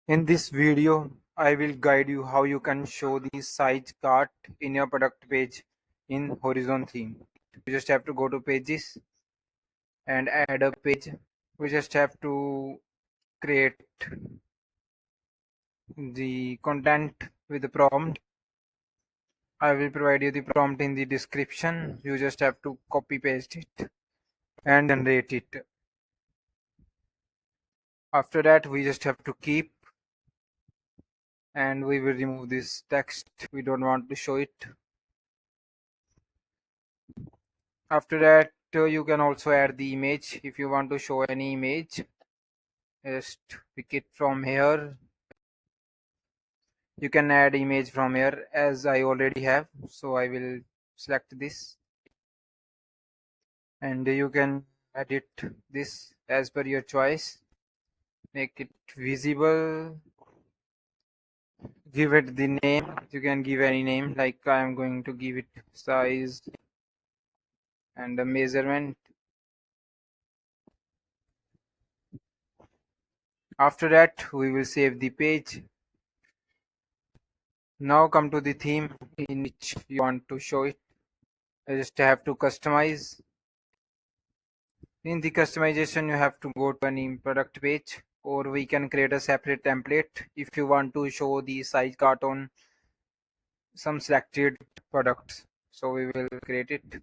In this video, I will guide you how you can show the size chart in your product page in Horizon theme. You just have to go to pages and add a page. We just have to create the content with the prompt. I will provide you the prompt in the description. You just have to copy paste it and generate it. After that, we just have to keep, and we will remove this text. We don't want to show it. After that, you can also add the image. If you want to show any image, just pick it from here. You can add image from here, as I already have, so I will select this, and you can edit this as per your choice. Make it visible, give it the name. You can give any name, like I am going to give it size and the measurement. After that, we will save the page. Now come to the theme in which you want to show it. I just have to customize. In the customization, you have to go to any product page, or we can create a separate template if you want to show the size chart on some selected products. So we will create it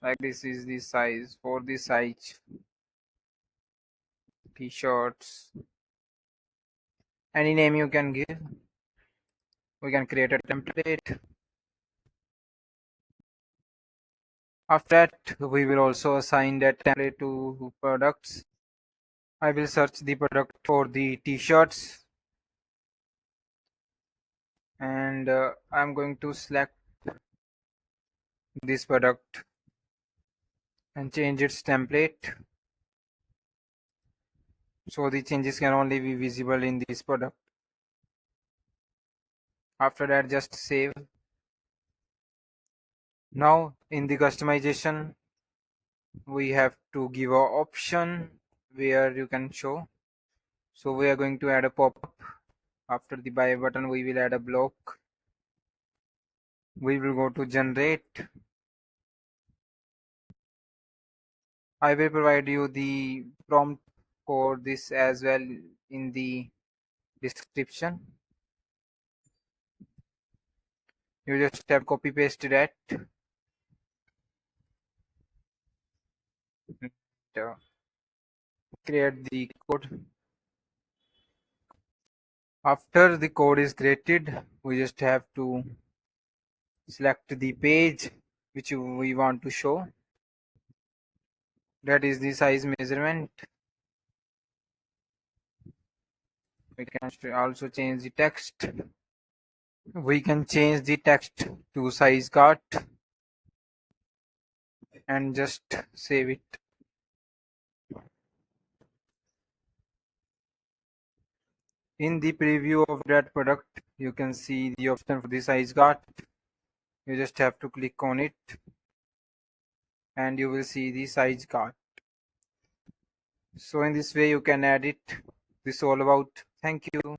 like this is the size for the size t-shirts. Any name you can give. We can create a template. After that, we will also assign that template to products. I will search the product for the t-shirts, and I'm going to select this product and change its template, so the changes can only be visible in this product. After that, just save. Now in the customization, we have to give an option where you can show. So we are going to add a pop-up. After the buy button, we will add a block. We will go to generate. I will provide you the prompt for this as well in the description. You just have copy paste that. Create the code. After the code is created, we just have to select the page which we want to show. That is the size measurement. We can also change the text. We can change the text to size chart and just save it. In the preview of that product, you can see the option for the size chart. You just have to click on it and you will see the size chart. So in this way you can add it. This is all about. Thank you.